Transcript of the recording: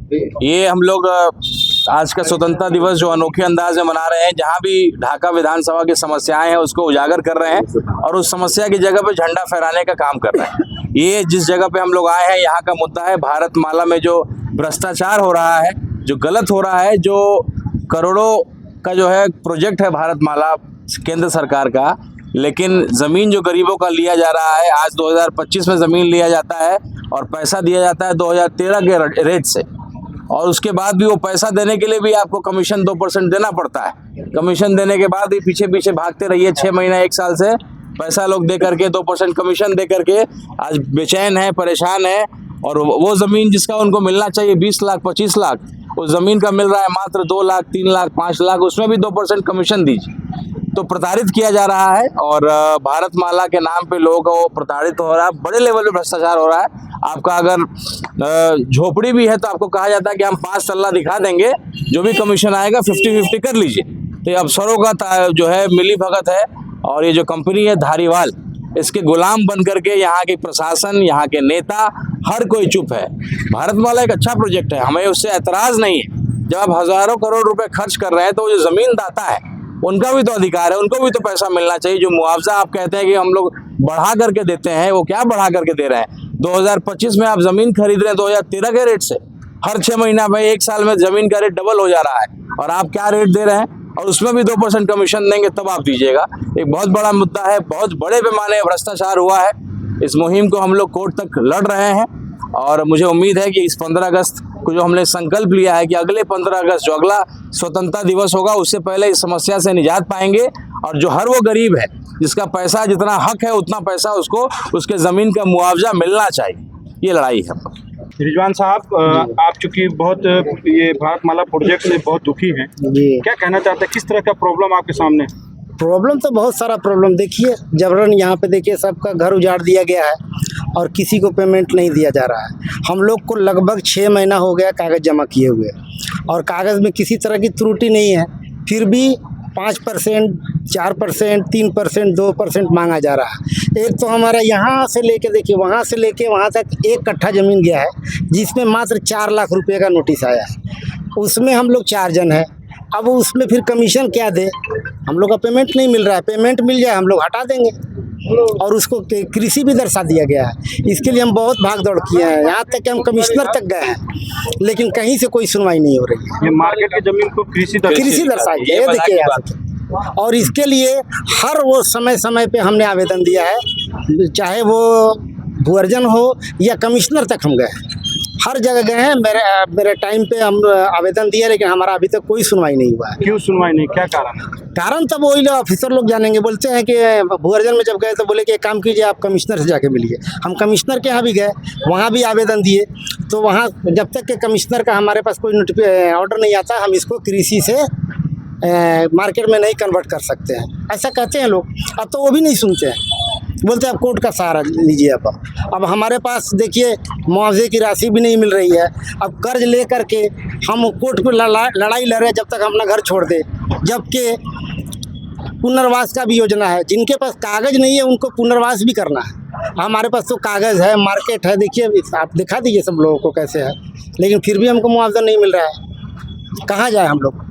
ये हम लोग आज का स्वतंत्रता दिवस जो अनोखे अंदाज में मना रहे हैं, जहाँ भी ढाका विधानसभा की समस्याएं हैं उसको उजागर कर रहे हैं और उस समस्या की जगह पे झंडा फहराने का काम कर रहे हैं। ये जिस जगह पे हम लोग आए हैं, यहाँ का मुद्दा है भारत माला में जो भ्रष्टाचार हो रहा है, जो गलत हो रहा है, जो करोड़ों का जो है प्रोजेक्ट है भारत माला केंद्र सरकार का, लेकिन ज़मीन जो गरीबों का लिया जा रहा है, आज 2025 में ज़मीन लिया जाता है और पैसा दिया जाता है 2013 के रेट से, और उसके बाद भी वो पैसा देने के लिए भी आपको कमीशन 2% देना पड़ता है। कमीशन देने के बाद भी पीछे पीछे भागते रहिए 6 महीना 1 साल से पैसा लोग दे करके 2% कमीशन दे करके आज बेचैन है, परेशान है। और वो ज़मीन जिसका उनको मिलना चाहिए 20 लाख 25 लाख, उस ज़मीन का मिल रहा है मात्र 2 लाख 3 लाख 5 लाख, उसमें भी 2% कमीशन दीजिए। तो प्रताड़ित किया जा रहा है और भारत माला के नाम पे लोगों को प्रताड़ित हो रहा है, बड़े लेवल पे भ्रष्टाचार हो रहा है। आपका अगर झोपड़ी भी है तो आपको कहा जाता है कि हम 5 तल्ला दिखा देंगे, जो भी कमीशन आएगा 50-50 कर लीजिए। तो ये अफसरों का जो है मिली भगत है, और ये जो कंपनी है धारीवाल, इसके गुलाम बन करके यहाँ के प्रशासन, यहाँ के नेता, हर कोई चुप है। भारत माला एक अच्छा प्रोजेक्ट है, हमें उससे एतराज़ नहीं है। जब आप हज़ारों करोड़ रुपए खर्च कर रहे हैं तो जो ज़मीन दाता है उनका भी तो अधिकार है, उनको भी तो पैसा मिलना चाहिए। जो मुआवजा आप कहते हैं कि हम लोग बढ़ा करके देते हैं, वो क्या बढ़ा करके दे रहे हैं? 2025 में आप ज़मीन खरीद रहे हैं 2013 के रेट से, हर 6 महीना में 1 साल में ज़मीन का रेट डबल हो जा रहा है, और आप क्या रेट दे रहे हैं? और उसमें भी 2% कमीशन देंगे तब आप दीजिएगा। एक बहुत बड़ा मुद्दा है, बहुत बड़े पैमाने पर भ्रष्टाचार हुआ है। इस मुहिम को हम लोग कोर्ट तक लड़ रहे हैं, और मुझे उम्मीद है कि इस 15 अगस्त को जो हमने संकल्प लिया है कि अगले 15 अगस्त जो अगला स्वतंत्रता दिवस होगा, उससे पहले इस समस्या से निजात पाएंगे। और जो हर वो गरीब है जिसका पैसा जितना हक है उतना पैसा उसको उसके ज़मीन का मुआवजा मिलना चाहिए, ये लड़ाई है। रिजवान साहब, आप चूंकि बहुत ये भारत माला प्रोजेक्ट से बहुत दुखी हैं, क्या कहना चाहते हैं? किस तरह का प्रॉब्लम आपके सामने? प्रॉब्लम तो बहुत सारा प्रॉब्लम, देखिए जबरन यहाँ पे देखिए सबका घर उजाड़ दिया गया है और किसी को पेमेंट नहीं दिया जा रहा है। हम लोग को लगभग 6 महीना हो गया कागज़ जमा किए हुए, और कागज़ में किसी तरह की त्रुटि नहीं है, फिर भी 5%, 4%, 3%, 2% मांगा जा रहा है। एक तो हमारा यहाँ से लेके देखिए वहाँ से लेके वहाँ तक 1 कट्ठा ज़मीन गया है, जिसमें मात्र 4 लाख रुपए का नोटिस आया है। उसमें हम लोग 4 जन हैं, अब उसमें फिर कमीशन क्या दे? हम लोग का पेमेंट नहीं मिल रहा है। पेमेंट मिल जाए हम लोग हटा देंगे, और उसको कृषि भी दर्शा दिया गया है। इसके लिए हम बहुत भाग दौड़ किए हैं, यहाँ तक कि हम कमिश्नर तक गए हैं, लेकिन कहीं से कोई सुनवाई नहीं हो रही है। ये मार्केट की जमीन को कृषि दर्शा दिया है, देखिए यहाँ। और इसके लिए हर वो समय पे हमने आवेदन दिया है, चाहे वो भूअर्जन हो या कमिश्नर तक हम गए, हर जगह गए हैं। मेरे टाइम पे हम आवेदन दिया, लेकिन हमारा अभी तक कोई सुनवाई नहीं हुआ है। क्यों सुनवाई नहीं? क्या कारण? कारण तब वही ऑफिसर लोग जानेंगे। बोलते हैं कि भूअर्जन में जब गए तो बोले कि एक काम कीजिए, आप कमिश्नर से जाके मिलिए। हम कमिश्नर के यहाँ भी गए, वहाँ भी आवेदन दिए, तो वहाँ जब तक के कमिश्नर का हमारे पास कोई ऑर्डर नहीं आता, हम इसको कृषि से मार्केट में नहीं कन्वर्ट कर सकते हैं, ऐसा कहते हैं लोग। अब तो वो भी नहीं सुनते हैं, बोलते हैं अब कोर्ट का सहारा लीजिए। अब हमारे पास देखिए मुआवजे की राशि भी नहीं मिल रही है। अब कर्ज ले करके हम कोर्ट पे लड़ाई लड़ रहे हैं जब तक हम अपना घर छोड़ दे, जबकि पुनर्वास का भी योजना है। जिनके पास कागज़ नहीं है उनको पुनर्वास भी करना है। हमारे पास तो कागज़ है, मार्केट है, देखिए आप दिखा दीजिए सब लोगों को कैसे है, लेकिन फिर भी हमको मुआवजा नहीं मिल रहा है। कहाँ जाए हम लोग?